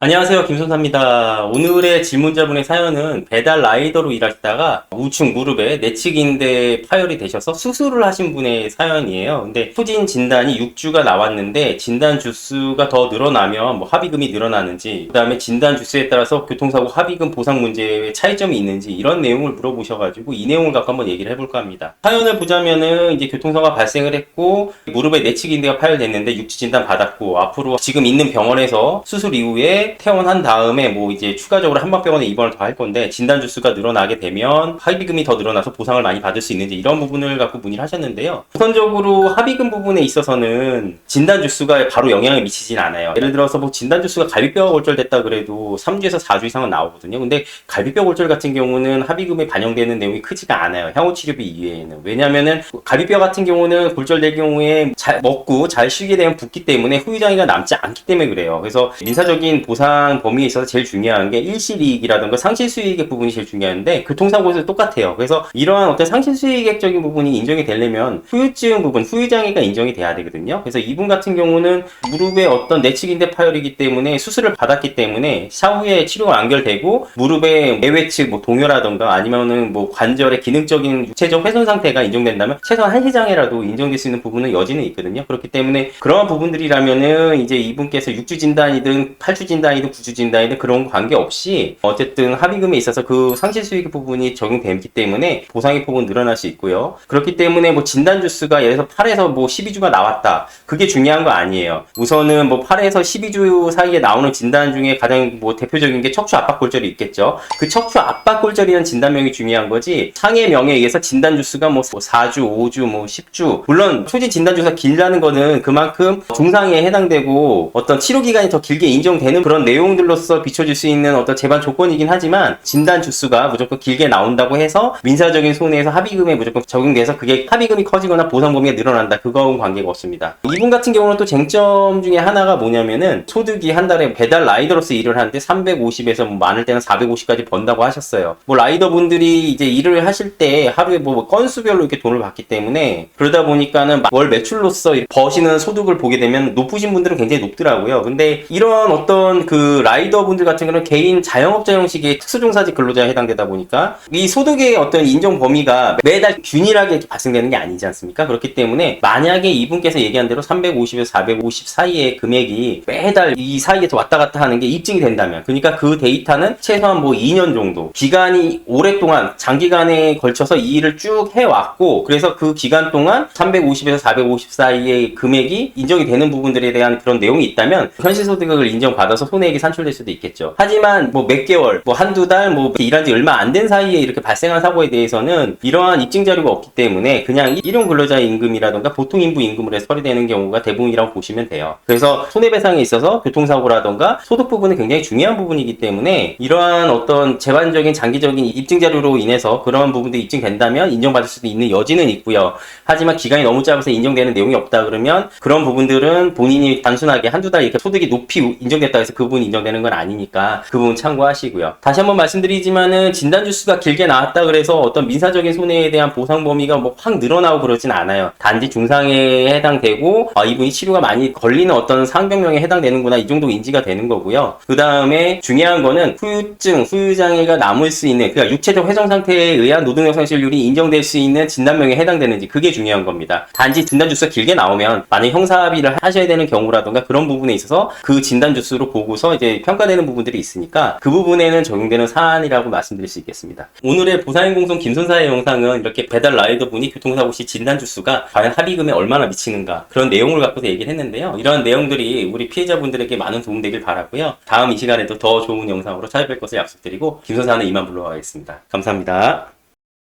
안녕하세요, 김선사입니다. 오늘의 질문자분의 사연은 배달 라이더로 일하시다가 우측 무릎에 내측인대 파열이 되셔서 수술을 하신 분의 사연이에요. 근데 후진 진단이 6주가 나왔는데 진단 주수가 더 늘어나면 합의금이 늘어나는지, 그 다음에 진단 주수에 따라서 교통사고 합의금 보상 문제에 차이점이 있는지 이런 내용을 물어보셔가지고 이 내용을 갖고 한번 얘기를 해볼까 합니다. 사연을 보자면은 이제 교통사고가 발생을 했고 무릎에 내측인대가 파열됐는데 6주 진단 받았고 앞으로 지금 있는 병원에서 수술 이후에 퇴원한 다음에 이제 추가적으로 한방병원에 입원을 더 할 건데 진단 주수가 늘어나게 되면 합의금이 더 늘어나서 보상을 많이 받을 수 있는지 이런 부분을 갖고 문의를 하셨는데요. 우선적으로 합의금 부분에 있어서는 진단 주수가 바로 영향을 미치진 않아요. 예를 들어서 진단 주수가 갈비뼈가 골절됐다 그래도 3주에서 4주 이상은 나오거든요. 근데 갈비뼈 골절 같은 경우는 합의금에 반영되는 내용이 크지가 않아요. 향후 치료비 이외에는. 왜냐면은 갈비뼈 같은 경우는 골절될 경우에 잘 먹고 잘 쉬게 되면 붓기 때문에 후유장애가 남지 않기 때문에 그래요. 그래서 민사적인 보상 범위에 있어서 제일 중요한 게 일시이익이라든가 상실수익액 부분이 제일 중요한데 교통사고에서 똑같아요. 그래서 이러한 어떤 상실수익액적인 부분이 인정이 되려면 후유증 부분, 후유장애가 인정이 돼야 되거든요. 그래서 이분 같은 경우는 무릎에 어떤 내측인대 파열이기 때문에 수술을 받았기 때문에 사후에 치료가 완결되고 무릎의 내외측 동요라든가 아니면은 관절의 기능적인 육체적 훼손 상태가 인정된다면 최소한 한시장애라도 인정될 수 있는 부분은 여지는 있거든요. 그렇기 때문에 그러한 부분들이라면은 이제 이분께서 6주 진단이든 8주 진단이든 9주 진단이든 그런 관계없이 어쨌든 합의금에 있어서 그 상실수익 부분이 적용되기 때문에 보상의 폭은 늘어날 수 있고요. 그렇기 때문에 진단 주수가 예를 들어서 8에서 12주가 나왔다. 그게 중요한 거 아니에요. 우선은 8에서 12주 사이에 나오는 진단 중에 가장 대표적인 게 척추 압박 골절이 있겠죠. 그 척추 압박 골절이라는 진단명이 중요한 거지 상해명에 의해서 진단 주수가 4주, 5주, 10주 물론 초진 진단 주수가 길다는 거는 그만큼 중상에 해당되고 어떤 치료 기간이 더 길게 인정되는 그런 내용들로서 비춰질 수 있는 어떤 재반 조건이긴 하지만 진단 주수가 무조건 길게 나온다고 해서 민사적인 손해에서 합의금에 무조건 적용돼서 그게 합의금이 커지거나 보상 범위가 늘어난다. 그거하고는 관계가 없습니다. 이분 같은 경우는 또 쟁점 중에 하나가 뭐냐면은 소득이 한 달에 배달 라이더로서 일을 하는데 350에서 많을 때는 450까지 번다고 하셨어요. 라이더 분들이 이제 일을 하실 때 하루에 건수별로 이렇게 돈을 받기 때문에 그러다 보니까는 월 매출로서 버시는 소득을 보게 되면 높으신 분들은 굉장히 높더라고요. 근데 이런 어떤 그 라이더 분들 같은 경우는 개인 자영업자 형식의 특수종사직 근로자에 해당되다 보니까 이 소득의 어떤 인정 범위가 매달 균일하게 이렇게 발생되는 게 아니지 않습니까? 그렇기 때문에 만약에 이분께서 얘기한 대로 350에서 450 사이의 금액이 매달 이 사이에서 왔다 갔다 하는 게 입증이 된다면 그러니까 그 데이터는 최소한 2년 정도 기간이 오랫동안 장기간에 걸쳐서 이 일을 쭉 해왔고 그래서 그 기간 동안 350에서 450 사이의 금액이 인정이 되는 부분들에 대한 그런 내용이 있다면 현실소득을 인정받아서 손해액이 산출될 수도 있겠죠. 하지만 몇 개월, 한두 달, 일한 지 얼마 안 된 사이에 이렇게 발생한 사고에 대해서는 이러한 입증 자료가 없기 때문에 그냥 일용 근로자의 임금이라던가 보통 인부 임금으로 해서 처리되는 경우가 대부분이라고 보시면 돼요. 그래서 손해배상에 있어서 교통사고라던가 소득 부분은 굉장히 중요한 부분이기 때문에 이러한 어떤 재반적인 장기적인 입증 자료로 인해서 그런 부분들이 입증된다면 인정받을 수도 있는 여지는 있고요. 하지만 기간이 너무 짧아서 인정되는 내용이 없다 그러면 그런 부분들은 본인이 단순하게 한두 달 이렇게 소득이 높이 인정됐다 해서 그 부분이 인정되는 건 아니니까 그 부분 참고하시고요. 다시 한번 말씀드리지만은 진단 주수가 길게 나왔다 그래서 어떤 민사적인 손해에 대한 보상 범위가 확 늘어나고 그러진 않아요. 단지 중상해에 해당되고 이분이 치료가 많이 걸리는 어떤 상병명에 해당되는구나 이 정도 인지가 되는 거고요. 그 다음에 중요한 거는 후유증, 후유장애가 남을 수 있는 그러니까 육체적 훼손 상태에 의한 노동력 상실률이 인정될 수 있는 진단명에 해당되는지 그게 중요한 겁니다. 단지 진단 주수가 길게 나오면 만약 형사합의를 하셔야 되는 경우라던가 그런 부분에 있어서 그 진단 주수로 보고서 이제 평가되는 부분들이 있으니까 그 부분에는 적용되는 사안이라고 말씀드릴 수 있겠습니다. 오늘의 보상인공성 김선사의 영상은 이렇게 배달 라이더 분이 교통사고 시 진단 주수가 과연 합의금에 얼마나 미치는가 그런 내용을 갖고서 얘기를 했는데요. 이런 내용들이 우리 피해자분들에게 많은 도움되길 바라고요. 다음 이 시간에도 더 좋은 영상으로 찾아뵐 것을 약속드리고 김선사는 이만 물러가겠습니다. 감사합니다.